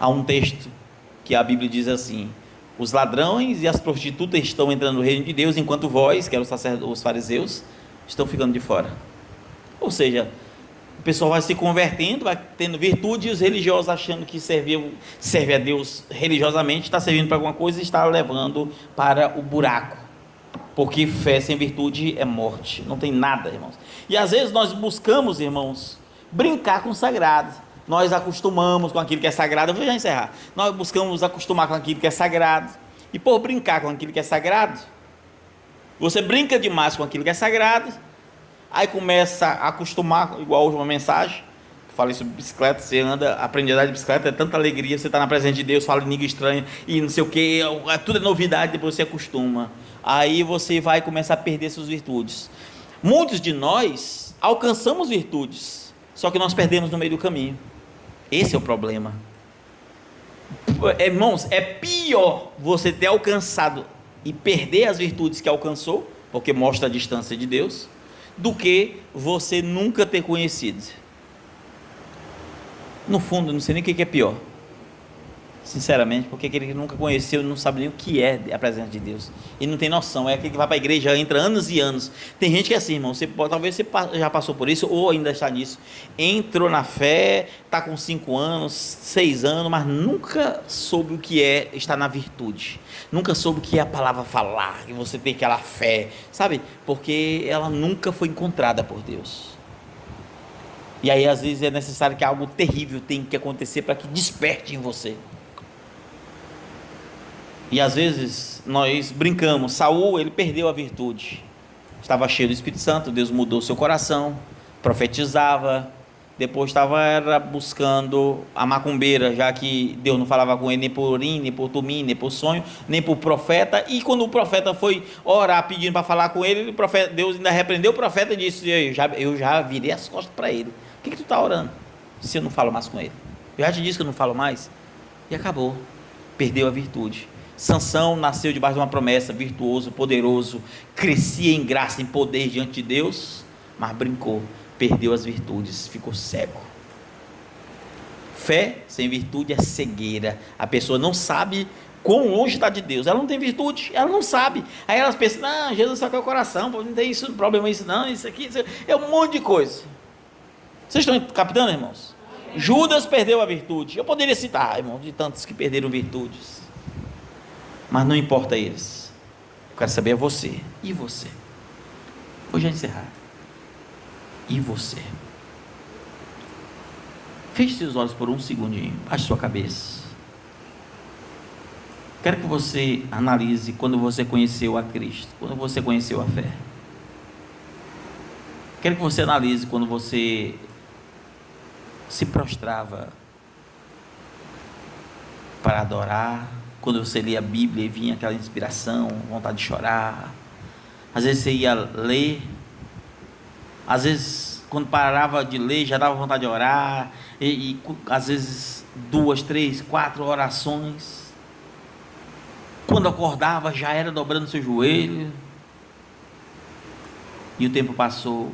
Há um texto que a Bíblia diz assim: os ladrões e as prostitutas estão entrando no reino de Deus, enquanto vós, que eram os fariseus, estão ficando de fora. Ou seja, o pessoal vai se convertendo, vai tendo virtude, e os religiosos achando que serve a Deus religiosamente, está servindo para alguma coisa e está levando para o buraco. Porque fé sem virtude é morte, não tem nada, irmãos. E às vezes nós buscamos, irmãos, brincar com o sagrado. Nós acostumamos com aquilo que é sagrado. Eu vou já encerrar. Nós buscamos acostumar com aquilo que é sagrado. E por brincar com aquilo que é sagrado, você brinca demais com aquilo que é sagrado, aí começa a acostumar, igual hoje uma mensagem, que falei sobre bicicleta, você anda, aprende a andar de bicicleta, é tanta alegria, você está na presença de Deus, fala em língua estranha, e não sei o que, tudo é novidade, depois você acostuma. Aí você vai começar a perder suas virtudes. Muitos de nós alcançamos virtudes, só que nós perdemos no meio do caminho. Esse é o problema. Irmãos, é pior você ter alcançado e perder as virtudes que alcançou, porque mostra a distância de Deus, do que você nunca ter conhecido. No fundo, não sei nem o que é pior, sinceramente, porque aquele que nunca conheceu não sabe nem o que é a presença de Deus, e não tem noção. É aquele que vai para a igreja, entra anos e anos. Tem gente que é assim, irmão, talvez você já passou por isso, ou ainda está nisso, entrou na fé, está com 5 anos, 6 anos, mas nunca soube o que é estar na virtude, nunca soube o que é a palavra falar, que você tem aquela fé, sabe, porque ela nunca foi encontrada por Deus. E aí às vezes é necessário que algo terrível tenha que acontecer para que desperte em você. E às vezes nós brincamos. Saul, ele perdeu a virtude, estava cheio do Espírito Santo, Deus mudou seu coração, profetizava, depois estava buscando a macumbeira, já que Deus não falava com ele nem por urim, nem por tumim, nem por sonho, nem por profeta. E quando o profeta foi orar pedindo para falar com ele, Deus ainda repreendeu o profeta e disse: eu já virei as costas para ele. O que tu está orando se eu não falo mais com ele? Eu já te disse que eu não falo mais. E acabou, perdeu a virtude. Sansão nasceu debaixo de uma promessa, virtuoso, poderoso, crescia em graça, em poder diante de Deus, mas brincou, perdeu as virtudes, ficou cego. Fé sem virtude é cegueira. A pessoa não sabe quão longe está de Deus, ela não tem virtude, ela não sabe. Aí elas pensam: não, Jesus só quer o coração, não tem isso, problema isso não, isso aqui, isso é um monte de coisa. Vocês estão captando, irmãos? Judas perdeu a virtude. Eu poderia citar, irmão, de tantos que perderam virtudes, mas não importa eles. Eu quero saber você. E você? Vou já encerrar. E você? Feche seus olhos por um segundinho. Baixe sua cabeça. Quero que você analise quando você conheceu a Cristo, quando você conheceu a fé. Quero que você analise quando você se prostrava para adorar, quando você lia a Bíblia e vinha aquela inspiração, vontade de chorar. Às vezes você ia ler, às vezes quando parava de ler já dava vontade de orar, e às vezes 2, 3, 4 orações. Quando acordava já era dobrando seu joelho, e o tempo passou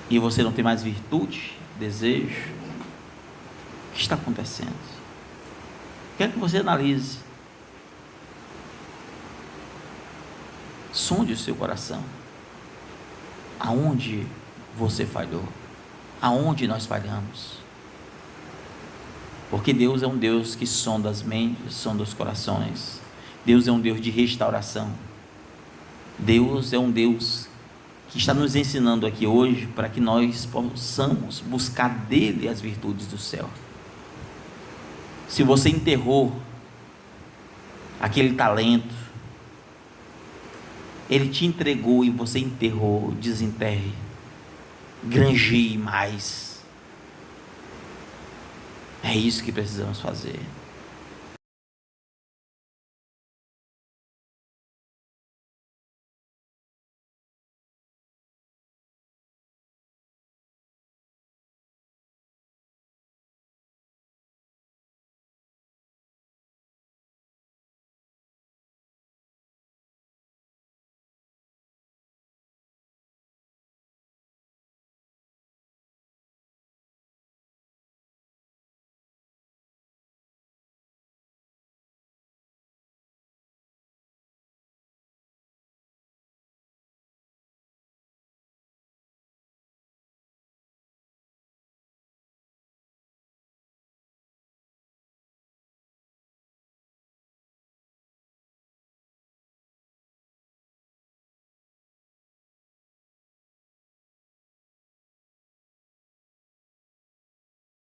e você não tem mais virtude, desejo. O que está acontecendo? Quero que você analise, sonde o seu coração, aonde você falhou, aonde nós falhamos, porque Deus é um Deus que sonda as mentes, sonda os corações. Deus é um Deus de restauração. Deus é um Deus que está nos ensinando aqui hoje para que nós possamos buscar dele as virtudes do céu. Se você enterrou aquele talento, ele te entregou e você enterrou, desenterre, granjeie mais. É isso que precisamos fazer.